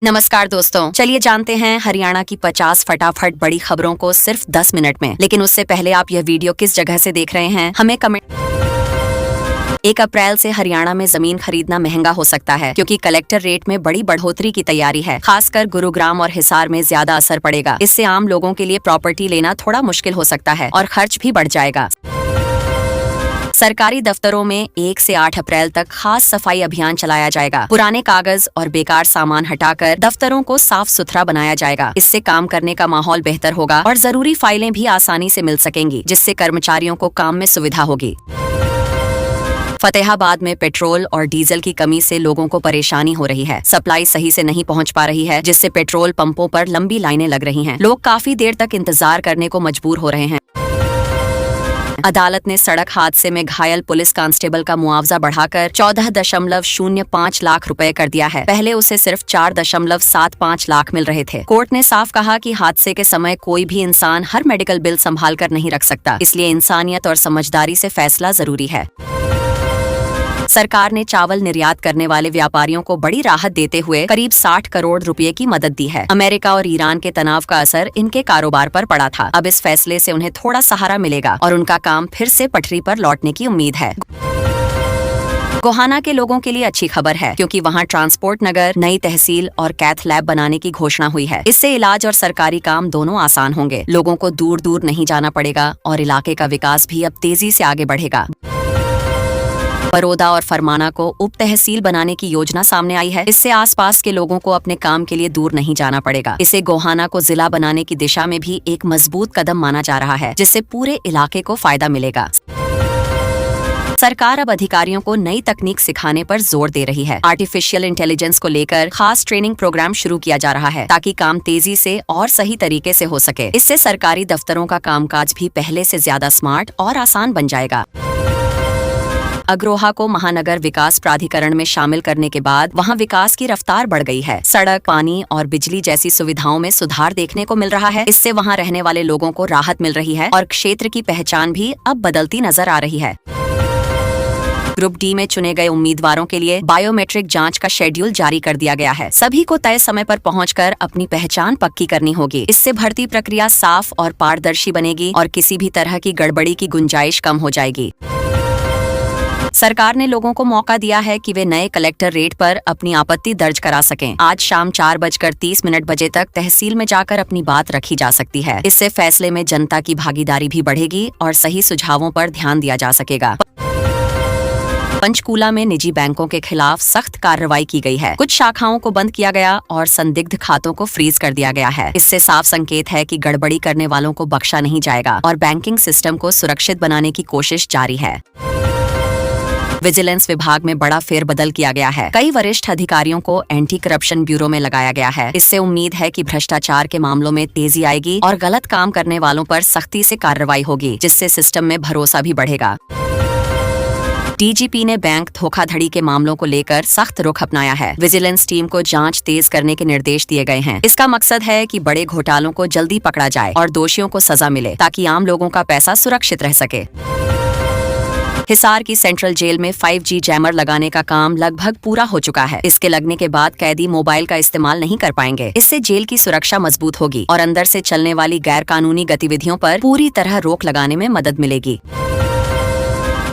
नमस्कार दोस्तों, चलिए जानते हैं हरियाणा की 50 फटाफट बड़ी खबरों को सिर्फ 10 मिनट में। लेकिन उससे पहले आप यह वीडियो किस जगह से देख रहे हैं हमें कमेंट। 1 अप्रैल से हरियाणा में जमीन खरीदना महंगा हो सकता है क्योंकि कलेक्टर रेट में बड़ी बढ़ोतरी की तैयारी है। खासकर गुरुग्राम और हिसार में ज्यादा असर पड़ेगा। इससे आम लोगों के लिए प्रॉपर्टी लेना थोड़ा मुश्किल हो सकता है और खर्च भी बढ़ जाएगा। सरकारी दफ्तरों में 1 से 8 अप्रैल तक खास सफाई अभियान चलाया जाएगा। पुराने कागज और बेकार सामान हटाकर दफ्तरों को साफ सुथरा बनाया जाएगा। इससे काम करने का माहौल बेहतर होगा और जरूरी फाइलें भी आसानी से मिल सकेंगी, जिससे कर्मचारियों को काम में सुविधा होगी। फतेहाबाद में पेट्रोल और डीजल की कमी से लोगों को परेशानी हो रही है। सप्लाई सही से नहीं पहुंच पा रही है, जिससे पेट्रोल पंपों पर लंबी लाइनें लग रही हैं। लोग काफी देर तक इंतजार करने को मजबूर हो रहे हैं। अदालत ने सड़क हादसे में घायल पुलिस कांस्टेबल का मुआवजा बढ़ाकर 14.05 लाख रुपए कर दिया है। पहले उसे सिर्फ 4.75 लाख मिल रहे थे। कोर्ट ने साफ कहा कि हादसे के समय कोई भी इंसान हर मेडिकल बिल संभाल कर नहीं रख सकता, इसलिए इंसानियत और समझदारी से फैसला जरूरी है। सरकार ने चावल निर्यात करने वाले व्यापारियों को बड़ी राहत देते हुए करीब 60 करोड़ रुपए की मदद दी है। अमेरिका और ईरान के तनाव का असर इनके कारोबार पर पड़ा था। अब इस फैसले से उन्हें थोड़ा सहारा मिलेगा और उनका काम फिर से पटरी पर लौटने की उम्मीद है। गोहाना के लोगों के लिए अच्छी खबर है क्योंकि वहां ट्रांसपोर्ट नगर, नई तहसील और कैथ लैब बनाने की घोषणा हुई है। इससे इलाज और सरकारी काम दोनों आसान होंगे। लोगों को दूर दूर नहीं जाना पड़ेगा और इलाके का विकास भी अब तेजी से आगे बढ़ेगा। बरोदा और फरमाना को उप तहसील बनाने की योजना सामने आई है। इससे आसपास के लोगों को अपने काम के लिए दूर नहीं जाना पड़ेगा। इसे गोहाना को जिला बनाने की दिशा में भी एक मजबूत कदम माना जा रहा है, जिससे पूरे इलाके को फायदा मिलेगा। सरकार अब अधिकारियों को नई तकनीक सिखाने पर जोर दे रही है। आर्टिफिशियल इंटेलिजेंस को लेकर खास ट्रेनिंग प्रोग्राम शुरू किया जा रहा है ताकि काम तेजी से और सही तरीके से हो सके। इससे सरकारी दफ्तरों का कामकाज भी पहले से ज्यादा स्मार्ट और आसान बन जाएगा। अग्रोहा को महानगर विकास प्राधिकरण में शामिल करने के बाद वहां विकास की रफ्तार बढ़ गई है। सड़क, पानी और बिजली जैसी सुविधाओं में सुधार देखने को मिल रहा है। इससे वहां रहने वाले लोगों को राहत मिल रही है और क्षेत्र की पहचान भी अब बदलती नजर आ रही है। ग्रुप डी में चुने गए उम्मीदवारों के लिए बायोमेट्रिक जांच का शेड्यूल जारी कर दिया गया है। सभी को तय समय पर पहुंचकर अपनी पहचान पक्की करनी होगी। इससे भर्ती प्रक्रिया साफ और पारदर्शी बनेगी और किसी भी तरह की गड़बड़ी की गुंजाइश कम हो जाएगी। सरकार ने लोगों को मौका दिया है कि वे नए कलेक्टर रेट पर अपनी आपत्ति दर्ज करा सकें। आज शाम 4:30 बजे तक तहसील में जाकर अपनी बात रखी जा सकती है। इससे फैसले में जनता की भागीदारी भी बढ़ेगी और सही सुझावों पर ध्यान दिया जा सकेगा। पंचकूला में निजी बैंकों के खिलाफ सख्त कार्रवाई की गई है। कुछ शाखाओं को बंद किया गया और संदिग्ध खातों को फ्रीज कर दिया गया है। इससे साफ संकेत है कि गड़बड़ी करने वालों को बख्शा नहीं जाएगा और बैंकिंग सिस्टम को सुरक्षित बनाने की कोशिश जारी है। विजिलेंस विभाग में बड़ा फेरबदल किया गया है। कई वरिष्ठ अधिकारियों को एंटी करप्शन ब्यूरो में लगाया गया है। इससे उम्मीद है कि भ्रष्टाचार के मामलों में तेजी आएगी और गलत काम करने वालों पर सख्ती से कार्रवाई होगी, जिससे सिस्टम में भरोसा भी बढ़ेगा। डीजीपी ने बैंक धोखाधड़ी के मामलों को लेकर सख्त रुख अपनाया है। विजिलेंस टीम को जांच तेज करने के निर्देश दिए गए हैं। इसका मकसद है कि बड़े घोटालों को जल्दी पकड़ा जाए और दोषियों को सजा मिले, ताकि आम लोगों का पैसा सुरक्षित रह सके। हिसार की सेंट्रल जेल में 5G जैमर लगाने का काम लगभग पूरा हो चुका है। इसके लगने के बाद कैदी मोबाइल का इस्तेमाल नहीं कर पाएंगे। इससे जेल की सुरक्षा मजबूत होगी और अंदर से चलने वाली गैर कानूनी गतिविधियों पर पूरी तरह रोक लगाने में मदद मिलेगी।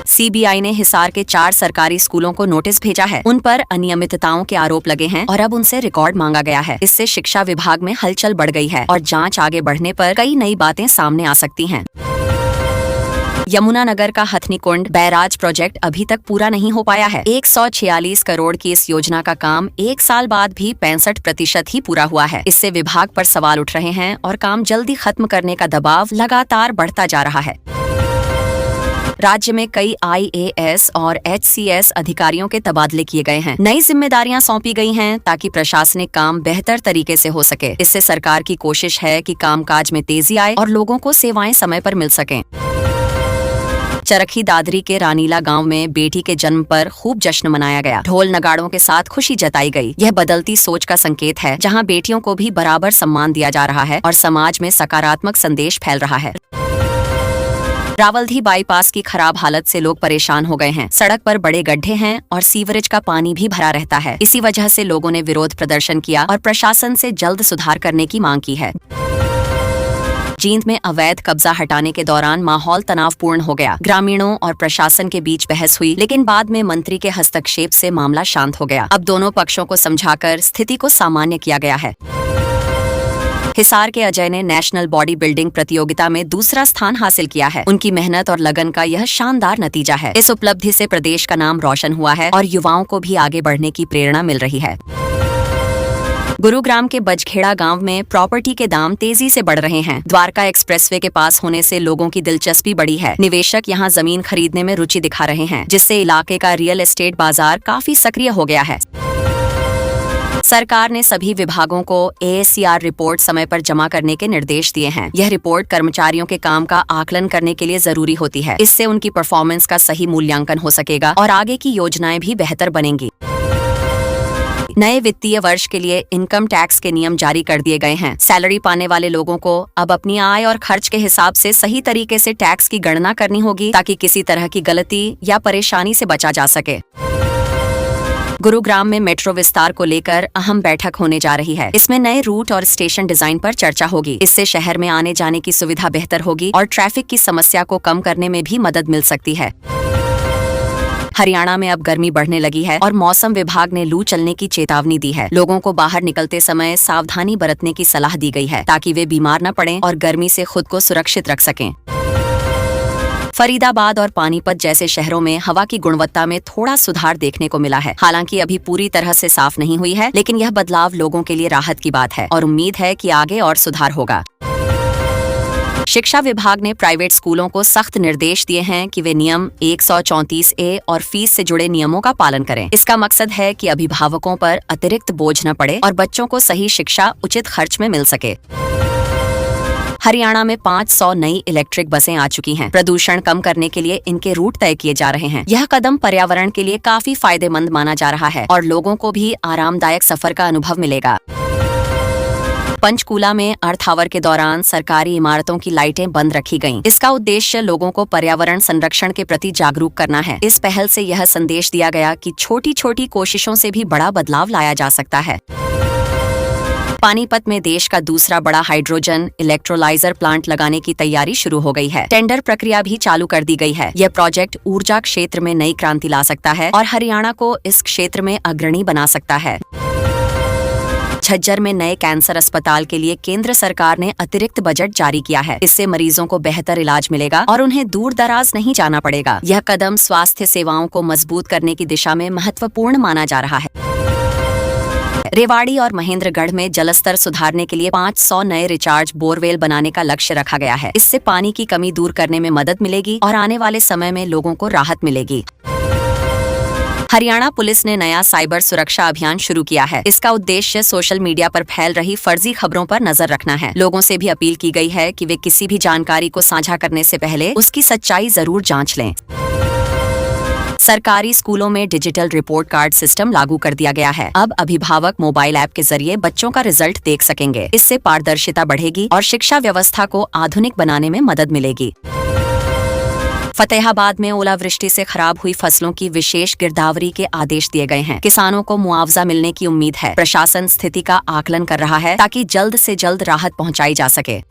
सीबीआई ने हिसार के 4 सरकारी स्कूलों को नोटिस भेजा है। उन पर अनियमितताओं के आरोप लगे हैं और अब उनसे रिकॉर्ड मांगा गया है। इससे शिक्षा विभाग में हलचल बढ़ गई है और जांच आगे बढ़ने पर कई नई बातें सामने आ सकती हैं। यमुनानगर का हथनीकुंड बैराज प्रोजेक्ट अभी तक पूरा नहीं हो पाया है। 146 करोड़ की इस योजना का काम 1 साल बाद भी 65% ही पूरा हुआ है। इससे विभाग पर सवाल उठ रहे हैं और काम जल्दी खत्म करने का दबाव लगातार बढ़ता जा रहा है। राज्य में कई IAS और HCS अधिकारियों के तबादले किए गए हैं। नई जिम्मेदारियां सौंपी गई हैं ताकि प्रशासनिक काम बेहतर तरीके से हो सके। इससे सरकार की कोशिश है कि कामकाज में तेजी आए और लोगों को सेवाएं समय पर मिल सकें। चरखी दादरी के रानीला गांव में बेटी के जन्म पर खूब जश्न मनाया गया। ढोल नगाड़ों के साथ खुशी जताई गई। यह बदलती सोच का संकेत है, जहां बेटियों को भी बराबर सम्मान दिया जा रहा है और समाज में सकारात्मक संदेश फैल रहा है। रावल्धी बाईपास की खराब हालत से लोग परेशान हो गए हैं। सड़क पर बड़े गड्ढे हैं और सीवरेज का पानी भी भरा रहता है। इसी वजह से लोगों ने विरोध प्रदर्शन किया और प्रशासन से जल्द सुधार करने की मांग की है। जींद में अवैध कब्जा हटाने के दौरान माहौल तनावपूर्ण हो गया। ग्रामीणों और प्रशासन के बीच बहस हुई, लेकिन बाद में मंत्री के हस्तक्षेप से मामला शांत हो गया। अब दोनों पक्षों को समझाकर स्थिति को सामान्य किया गया है। हिसार के अजय ने नेशनल बॉडी बिल्डिंग प्रतियोगिता में दूसरा स्थान हासिल किया है। उनकी मेहनत और लगन का यह शानदार नतीजा है। इस उपलब्धि से प्रदेश का नाम रोशन हुआ है और युवाओं को भी आगे बढ़ने की प्रेरणा मिल रही है। गुरुग्राम के बजखेड़ा गांव में प्रॉपर्टी के दाम तेजी से बढ़ रहे हैं। द्वारका एक्सप्रेसवे के पास होने से लोगों की दिलचस्पी बढ़ी है। निवेशक यहां जमीन खरीदने में रुचि दिखा रहे हैं, जिससे इलाके का रियल एस्टेट बाजार काफी सक्रिय हो गया है। सरकार ने सभी विभागों को ASCR रिपोर्ट समय पर जमा करने के निर्देश दिए हैं। यह रिपोर्ट कर्मचारियों के काम का आकलन करने के लिए जरूरी होती है। इससे उनकी परफॉर्मेंस का सही मूल्यांकन हो सकेगा और आगे की योजनाएं भी बेहतर बनेंगी। नए वित्तीय वर्ष के लिए इनकम टैक्स के नियम जारी कर दिए गए हैं। सैलरी पाने वाले लोगों को अब अपनी आय और खर्च के हिसाब से सही तरीके से टैक्स की गणना करनी होगी, ताकि किसी तरह की गलती या परेशानी से बचा जा सके। गुरुग्राम में मेट्रो विस्तार को लेकर अहम बैठक होने जा रही है। इसमें नए रूट और स्टेशन डिजाइन पर चर्चा होगी। इससे शहर में आने जाने की सुविधा बेहतर होगी और ट्रैफिक की समस्या को कम करने में भी मदद मिल सकती है। हरियाणा में अब गर्मी बढ़ने लगी है और मौसम विभाग ने लू चलने की चेतावनी दी है। लोगों को बाहर निकलते समय सावधानी बरतने की सलाह दी गई है, ताकि वे बीमार न पड़ें और गर्मी से खुद को सुरक्षित रख सकें। फरीदाबाद और पानीपत जैसे शहरों में हवा की गुणवत्ता में थोड़ा सुधार देखने को मिला है। हालांकि अभी पूरी तरह से साफ नहीं हुई है, लेकिन यह बदलाव लोगों के लिए राहत की बात है और उम्मीद है कि आगे और सुधार होगा। शिक्षा विभाग ने प्राइवेट स्कूलों को सख्त निर्देश दिए हैं कि वे नियम 134A और फीस से जुड़े नियमों का पालन करें। इसका मकसद है कि अभिभावकों पर अतिरिक्त बोझ न पड़े और बच्चों को सही शिक्षा उचित खर्च में मिल सके। हरियाणा में 500 नई इलेक्ट्रिक बसें आ चुकी हैं। प्रदूषण कम करने के लिए इनके रूट तय किए जा रहे हैं। यह कदम पर्यावरण के लिए काफी फायदेमंद माना जा रहा है और लोगों को भी आरामदायक सफर का अनुभव मिलेगा। पंचकूला में अर्थ आवर के दौरान सरकारी इमारतों की लाइटें बंद रखी गईं। इसका उद्देश्य लोगों को पर्यावरण संरक्षण के प्रति जागरूक करना है। इस पहल से यह संदेश दिया गया कि छोटी छोटी कोशिशों से भी बड़ा बदलाव लाया जा सकता है। पानीपत में देश का दूसरा बड़ा हाइड्रोजन इलेक्ट्रोलाइजर प्लांट लगाने की तैयारी शुरू हो गई है। टेंडर प्रक्रिया भी चालू कर दी गई है। यह प्रोजेक्ट ऊर्जा क्षेत्र में नई क्रांति ला सकता है और हरियाणा को इस क्षेत्र में अग्रणी बना सकता है। झज्जर में नए कैंसर अस्पताल के लिए केंद्र सरकार ने अतिरिक्त बजट जारी किया है। इससे मरीजों को बेहतर इलाज मिलेगा और उन्हें दूर दराज नहीं जाना पड़ेगा। यह कदम स्वास्थ्य सेवाओं को मजबूत करने की दिशा में महत्वपूर्ण माना जा रहा है। रेवाड़ी और महेंद्रगढ़ में जलस्तर सुधारने के लिए 500 नए रिचार्ज बोरवेल बनाने का लक्ष्य रखा गया है। इससे पानी की कमी दूर करने में मदद मिलेगी और आने वाले समय में लोगों को राहत मिलेगी। हरियाणा पुलिस ने नया साइबर सुरक्षा अभियान शुरू किया है। इसका उद्देश्य सोशल मीडिया पर फैल रही फर्जी खबरों पर नजर रखना है। लोगों से भी अपील की गई है कि वे किसी भी जानकारी को साझा करने से पहले उसकी सच्चाई जरूर जांच लें। सरकारी स्कूलों में डिजिटल रिपोर्ट कार्ड सिस्टम लागू कर दिया गया है। अब अभिभावक मोबाइल ऐप के जरिए बच्चों का रिजल्ट देख सकेंगे। इससे पारदर्शिता बढ़ेगी और शिक्षा व्यवस्था को आधुनिक बनाने में मदद मिलेगी। फतेहाबाद में ओलावृष्टि से खराब हुई फसलों की विशेष गिरदावरी के आदेश दिए गए हैं। किसानों को मुआवजा मिलने की उम्मीद है। प्रशासन स्थिति का आकलन कर रहा है, ताकि जल्द से जल्द राहत पहुंचाई जा सके।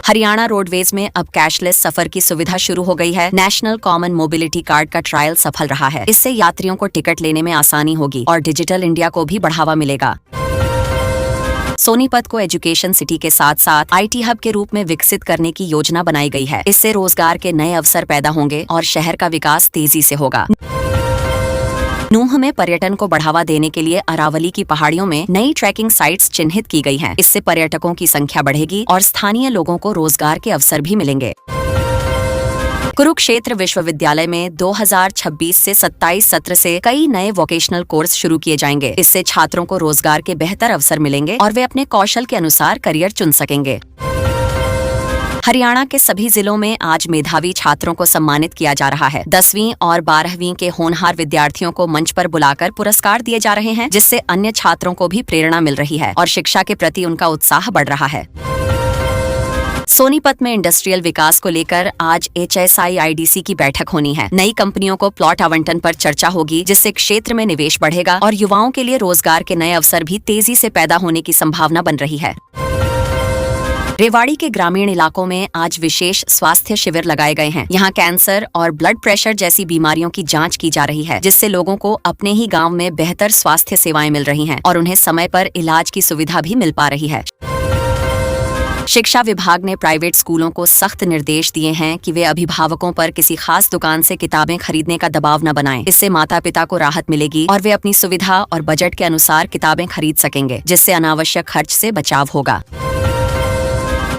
हरियाणा रोडवेज में अब कैशलेस सफर की सुविधा शुरू हो गई है। नेशनल कॉमन मोबिलिटी कार्ड का ट्रायल सफल रहा है। इससे यात्रियों को टिकट लेने में आसानी होगी और डिजिटल इंडिया को भी बढ़ावा मिलेगा। सोनीपत को एजुकेशन सिटी के साथ साथ IT हब के रूप में विकसित करने की योजना बनाई गई है। इससे रोजगार के नए अवसर पैदा होंगे और शहर का विकास तेजी से होगा। नूह में पर्यटन को बढ़ावा देने के लिए अरावली की पहाड़ियों में नई ट्रैकिंग साइट्स चिन्हित की गई हैं। इससे पर्यटकों की संख्या बढ़ेगी और स्थानीय लोगों को रोजगार के अवसर भी मिलेंगे। कुरुक्षेत्र विश्वविद्यालय में 2026 से 27 सत्र से कई नए वोकेशनल कोर्स शुरू किए जाएंगे। इससे छात्रों को रोजगार के बेहतर अवसर मिलेंगे और वे अपने कौशल के अनुसार करियर चुन सकेंगे। हरियाणा के सभी जिलों में आज मेधावी छात्रों को सम्मानित किया जा रहा है। 10वीं और 12वीं के होनहार विद्यार्थियों को मंच पर बुलाकर पुरस्कार दिए जा रहे हैं, जिससे अन्य छात्रों को भी प्रेरणा मिल रही है और शिक्षा के प्रति उनका उत्साह बढ़ रहा है। सोनीपत में इंडस्ट्रियल विकास को लेकर आज HSIIDC की बैठक होनी है। नई कंपनियों को प्लॉट आवंटन पर चर्चा होगी, जिससे क्षेत्र में निवेश बढ़ेगा और युवाओं के लिए रोजगार के नए अवसर भी तेजी से पैदा होने की संभावना बन रही है। रेवाड़ी के ग्रामीण इलाकों में आज विशेष स्वास्थ्य शिविर लगाए गए हैं। यहाँ कैंसर और ब्लड प्रेशर जैसी बीमारियों की जांच की जा रही है, जिससे लोगों को अपने ही गांव में बेहतर स्वास्थ्य सेवाएं मिल रही हैं और उन्हें समय पर इलाज की सुविधा भी मिल पा रही है। शिक्षा विभाग ने प्राइवेट स्कूलों को सख्त निर्देश दिए हैं कि वे अभिभावकों पर किसी खास दुकान से किताबें खरीदने का दबाव न बनाएं। इससे माता पिता को राहत मिलेगी और वे अपनी सुविधा और बजट के अनुसार किताबें खरीद सकेंगे, जिससे अनावश्यक खर्च से बचाव होगा।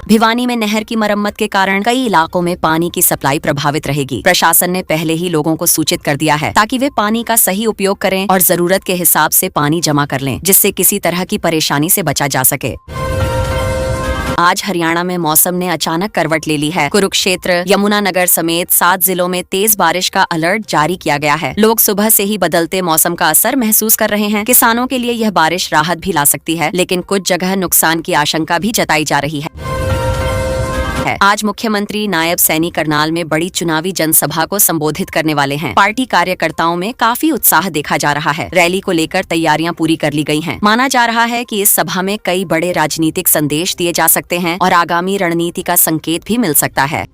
भिवानी में नहर की मरम्मत के कारण कई इलाकों में पानी की सप्लाई प्रभावित रहेगी। प्रशासन ने पहले ही लोगों को सूचित कर दिया है ताकि वे पानी का सही उपयोग करें और जरूरत के हिसाब से पानी जमा कर लें, जिससे किसी तरह की परेशानी से बचा जा सके। आज हरियाणा में मौसम ने अचानक करवट ले ली है। कुरुक्षेत्र, यमुनानगर समेत 7 जिलों में तेज बारिश का अलर्ट जारी किया गया है। लोग सुबह से ही बदलते मौसम का असर महसूस कर रहे हैं। किसानों के लिए यह बारिश राहत भी ला सकती है, लेकिन कुछ जगह नुकसान की आशंका भी जताई जा रही है। आज मुख्यमंत्री नायब सैनी करनाल में बड़ी चुनावी जनसभा को संबोधित करने वाले हैं। पार्टी कार्यकर्ताओं में काफी उत्साह देखा जा रहा है। रैली को लेकर तैयारियां पूरी कर ली गई हैं। माना जा रहा है कि इस सभा में कई बड़े राजनीतिक संदेश दिए जा सकते हैं और आगामी रणनीति का संकेत भी मिल सकता है।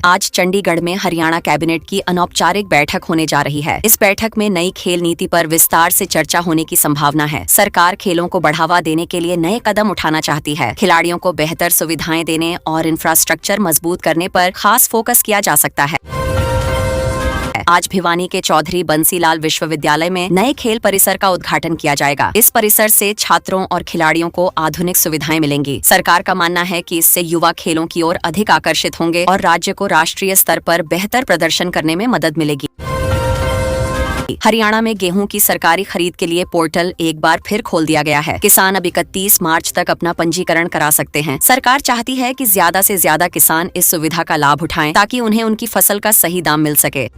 आज चंडीगढ़ में हरियाणा कैबिनेट की अनौपचारिक बैठक होने जा रही है। इस बैठक में नई खेल नीति पर विस्तार से चर्चा होने की संभावना है। सरकार खेलों को बढ़ावा देने के लिए नए कदम उठाना चाहती है। खिलाड़ियों को बेहतर सुविधाएं देने और इंफ्रास्ट्रक्चर मजबूत करने पर खास फोकस किया जा सकता है। आज भिवानी के चौधरी बंसीलाल विश्वविद्यालय में नए खेल परिसर का उद्घाटन किया जाएगा। इस परिसर से छात्रों और खिलाड़ियों को आधुनिक सुविधाएं मिलेंगी। सरकार का मानना है कि इससे युवा खेलों की ओर अधिक आकर्षित होंगे और राज्य को राष्ट्रीय स्तर पर बेहतर प्रदर्शन करने में मदद मिलेगी। हरियाणा में गेहूं की सरकारी खरीद के लिए पोर्टल एक बार फिर खोल दिया गया है। किसान अब 31 मार्च तक अपना पंजीकरण करा सकते हैं। सरकार चाहती है कि ज्यादा से ज्यादा किसान इस सुविधा का लाभ उठाएं, ताकि उन्हें उनकी फसल का सही दाम मिल सके।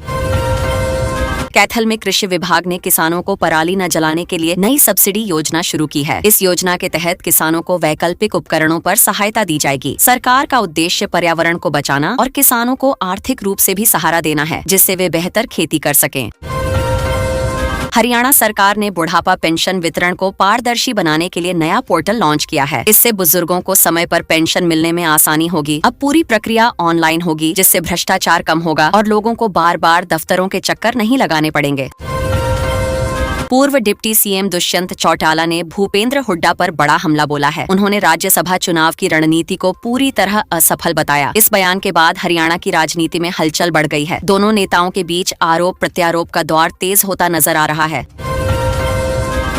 कैथल में कृषि विभाग ने किसानों को पराली न जलाने के लिए नई सब्सिडी योजना शुरू की है। इस योजना के तहत किसानों को वैकल्पिक उपकरणों पर सहायता दी जाएगी। सरकार का उद्देश्य पर्यावरण को बचाना और किसानों को आर्थिक रूप से भी सहारा देना है, जिससे वे बेहतर खेती कर सकें। हरियाणा सरकार ने बुढ़ापा पेंशन वितरण को पारदर्शी बनाने के लिए नया पोर्टल लॉन्च किया है। इससे बुजुर्गों को समय पर पेंशन मिलने में आसानी होगी। अब पूरी प्रक्रिया ऑनलाइन होगी, जिससे भ्रष्टाचार कम होगा और लोगों को बार बार दफ्तरों के चक्कर नहीं लगाने पड़ेंगे। पूर्व डिप्टी सीएम दुष्यंत चौटाला ने भूपेंद्र हुड्डा पर बड़ा हमला बोला है। उन्होंने राज्यसभा चुनाव की रणनीति को पूरी तरह असफल बताया। इस बयान के बाद हरियाणा की राजनीति में हलचल बढ़ गई है। दोनों नेताओं के बीच आरोप प्रत्यारोप का दौर तेज होता नजर आ रहा है।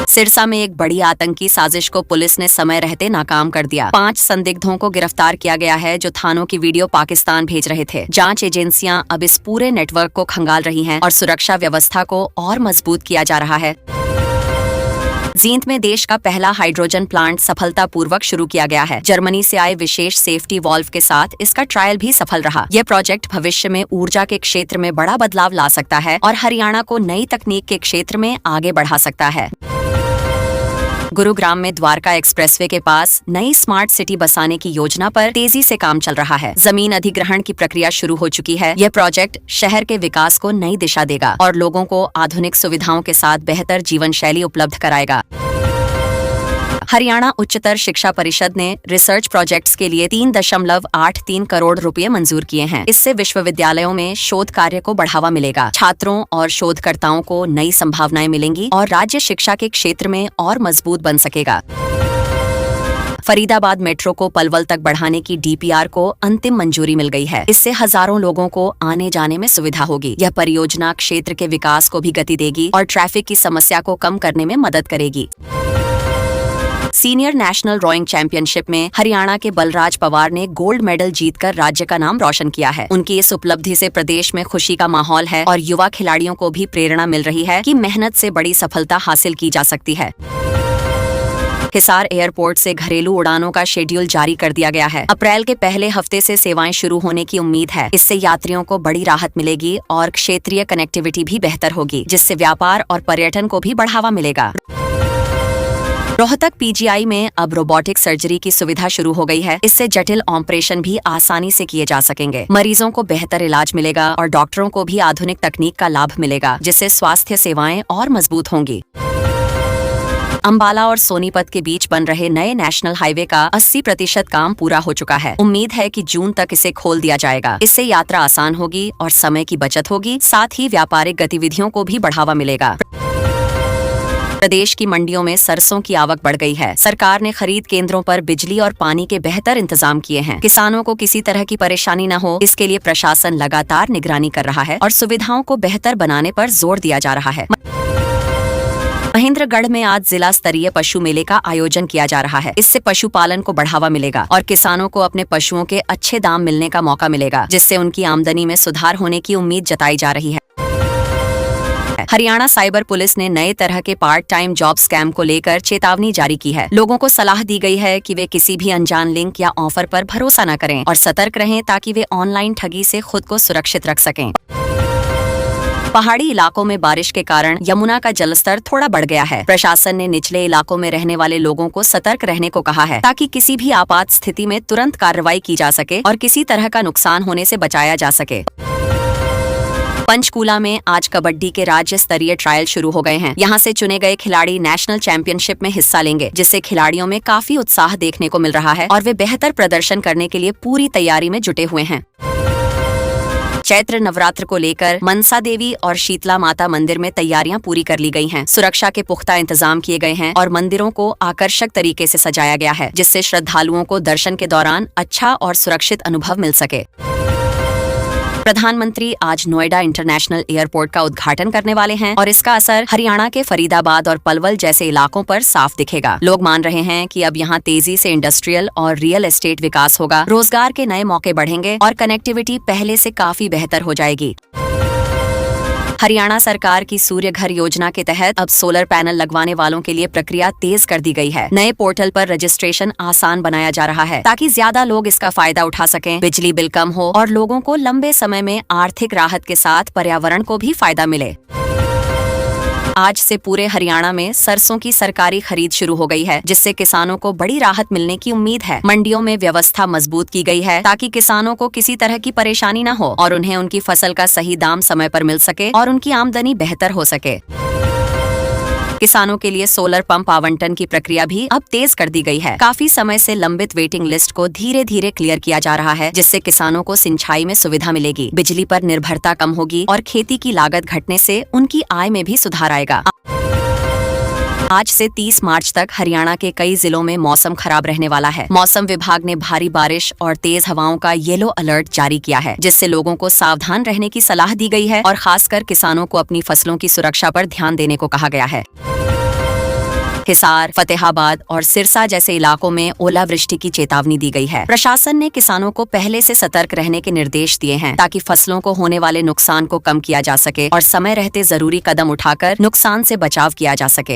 सिरसा में एक बड़ी आतंकी साजिश को पुलिस ने समय रहते नाकाम कर दिया। 5 संदिग्धों को गिरफ्तार किया गया है, जो थानों की वीडियो पाकिस्तान भेज रहे थे। जांच एजेंसियां अब इस पूरे नेटवर्क को खंगाल रही हैं और सुरक्षा व्यवस्था को और मजबूत किया जा रहा है। जींद में देश का पहला हाइड्रोजन प्लांट सफलतापूर्वक शुरू किया गया है। जर्मनी से आए विशेष सेफ्टी वॉल्व के साथ इसका ट्रायल भी सफल रहा। यह प्रोजेक्ट भविष्य में ऊर्जा के क्षेत्र में बड़ा बदलाव ला सकता है और हरियाणा को नई तकनीक के क्षेत्र में आगे बढ़ा सकता है। गुरुग्राम में द्वारका एक्सप्रेसवे के पास नई स्मार्ट सिटी बसाने की योजना पर तेजी से काम चल रहा है। जमीन अधिग्रहण की प्रक्रिया शुरू हो चुकी है। यह प्रोजेक्ट शहर के विकास को नई दिशा देगा और लोगों को आधुनिक सुविधाओं के साथ बेहतर जीवन शैली उपलब्ध कराएगा। हरियाणा उच्चतर शिक्षा परिषद ने रिसर्च प्रोजेक्ट्स के लिए 3.83 करोड़ रुपए मंजूर किए हैं। इससे विश्वविद्यालयों में शोध कार्य को बढ़ावा मिलेगा, छात्रों और शोधकर्ताओं को नई संभावनाएं मिलेंगी और राज्य शिक्षा के क्षेत्र में और मजबूत बन सकेगा। फरीदाबाद मेट्रो को पलवल तक बढ़ाने की DPR को अंतिम मंजूरी मिल गई है। इससे हजारों लोगों को आने जाने में सुविधा होगी। यह परियोजना क्षेत्र के विकास को भी गति देगी और ट्रैफिक की समस्या को कम करने में मदद करेगी। सीनियर नेशनल रोइंग चैंपियनशिप में हरियाणा के बलराज पवार ने गोल्ड मेडल जीतकर राज्य का नाम रोशन किया है। उनकी इस उपलब्धि से प्रदेश में खुशी का माहौल है और युवा खिलाड़ियों को भी प्रेरणा मिल रही है कि मेहनत से बड़ी सफलता हासिल की जा सकती है। हिसार एयरपोर्ट से घरेलू उड़ानों का शेड्यूल जारी कर दिया गया है। अप्रैल के पहले हफ्ते से सेवाएं शुरू होने की उम्मीद है। इससे यात्रियों को बड़ी राहत मिलेगी और क्षेत्रीय कनेक्टिविटी भी बेहतर होगी, जिससे व्यापार और पर्यटन को भी बढ़ावा मिलेगा। रोहतक पीजीआई में अब रोबोटिक सर्जरी की सुविधा शुरू हो गई है। इससे जटिल ऑपरेशन भी आसानी से किए जा सकेंगे। मरीजों को बेहतर इलाज मिलेगा और डॉक्टरों को भी आधुनिक तकनीक का लाभ मिलेगा, जिससे स्वास्थ्य सेवाएं और मजबूत होंगी। अंबाला और सोनीपत के बीच बन रहे नए नेशनल हाईवे का 80% काम पूरा हो चुका है। उम्मीद है कि जून तक इसे खोल दिया जाएगा। इससे यात्रा आसान होगी और समय की बचत होगी, साथ ही व्यापारिक गतिविधियों को भी बढ़ावा मिलेगा। प्रदेश की मंडियों में सरसों की आवक बढ़ गई है। सरकार ने खरीद केंद्रों पर बिजली और पानी के बेहतर इंतजाम किए हैं। किसानों को किसी तरह की परेशानी न हो, इसके लिए प्रशासन लगातार निगरानी कर रहा है और सुविधाओं को बेहतर बनाने पर जोर दिया जा रहा है। महेंद्रगढ़ में आज जिला स्तरीय पशु मेले का आयोजन किया जा रहा है। इससे पशुपालन को बढ़ावा मिलेगा और किसानों को अपने पशुओं के अच्छे दाम मिलने का मौका मिलेगा, जिससे उनकी आमदनी में सुधार होने की उम्मीद जताई जा रही है। हरियाणा साइबर पुलिस ने नए तरह के पार्ट टाइम जॉब स्कैम को लेकर चेतावनी जारी की है। लोगों को सलाह दी गई है कि वे किसी भी अनजान लिंक या ऑफर पर भरोसा न करें और सतर्क रहें, ताकि वे ऑनलाइन ठगी से खुद को सुरक्षित रख सकें। पहाड़ी इलाकों में बारिश के कारण यमुना का जलस्तर थोड़ा बढ़ गया है। प्रशासन ने निचले इलाकों में रहने वाले लोगों को सतर्क रहने को कहा है, ताकि किसी भी आपात स्थिति में तुरंत कार्रवाई की जा सके और किसी तरह का नुकसान होने से बचाया जा सके। पंचकूला में आज कबड्डी के राज्य स्तरीय ट्रायल शुरू हो गए हैं। यहाँ से चुने गए खिलाड़ी नेशनल चैंपियनशिप में हिस्सा लेंगे, जिससे खिलाड़ियों में काफी उत्साह देखने को मिल रहा है और वे बेहतर प्रदर्शन करने के लिए पूरी तैयारी में जुटे हुए हैं। चैत्र नवरात्र को लेकर मनसा देवी और शीतला माता मंदिर में तैयारियां पूरी कर ली गई हैं। सुरक्षा के पुख्ता इंतजाम किए गए हैं और मंदिरों को आकर्षक तरीके से सजाया गया है, जिससे श्रद्धालुओं को दर्शन के दौरान अच्छा और सुरक्षित अनुभव मिल सके। प्रधानमंत्री आज नोएडा इंटरनेशनल एयरपोर्ट का उद्घाटन करने वाले हैं और इसका असर हरियाणा के फरीदाबाद और पलवल जैसे इलाकों पर साफ दिखेगा। लोग मान रहे हैं कि अब यहां तेजी से इंडस्ट्रियल और रियल एस्टेट विकास होगा, रोजगार के नए मौके बढ़ेंगे और कनेक्टिविटी पहले से काफी बेहतर हो जाएगी। हरियाणा सरकार की सूर्य घर योजना के तहत अब सोलर पैनल लगवाने वालों के लिए प्रक्रिया तेज कर दी गई है। नए पोर्टल पर रजिस्ट्रेशन आसान बनाया जा रहा है, ताकि ज्यादा लोग इसका फायदा उठा सकें, बिजली बिल कम हो और लोगों को लंबे समय में आर्थिक राहत के साथ पर्यावरण को भी फायदा मिले। आज से पूरे हरियाणा में सरसों की सरकारी खरीद शुरू हो गई है, जिससे किसानों को बड़ी राहत मिलने की उम्मीद है। मंडियों में व्यवस्था मजबूत की गई है, ताकि किसानों को किसी तरह की परेशानी न हो और उन्हें उनकी फसल का सही दाम समय पर मिल सके और उनकी आमदनी बेहतर हो सके। किसानों के लिए सोलर पंप आवंटन की प्रक्रिया भी अब तेज कर दी गई है। काफी समय से लंबित वेटिंग लिस्ट को धीरे धीरे क्लियर किया जा रहा है, जिससे किसानों को सिंचाई में सुविधा मिलेगी, बिजली पर निर्भरता कम होगी और खेती की लागत घटने से उनकी आय में भी सुधार आएगा। आज से 30 मार्च तक हरियाणा के कई जिलों में मौसम खराब रहने वाला है। मौसम विभाग ने भारी बारिश और तेज हवाओं का येलो अलर्ट जारी किया है, जिससे लोगों को सावधान रहने की सलाह दी गई है और खासकर किसानों को अपनी फसलों की सुरक्षा पर ध्यान देने को कहा गया है। हिसार, फतेहाबाद और सिरसा जैसे इलाकों में ओलावृष्टि की चेतावनी दी गई है। प्रशासन ने किसानों को पहले से सतर्क रहने के निर्देश दिए हैं, ताकि फसलों को होने वाले नुकसान को कम किया जा सके और समय रहते जरूरी कदम उठाकर नुकसान से बचाव किया जा सके।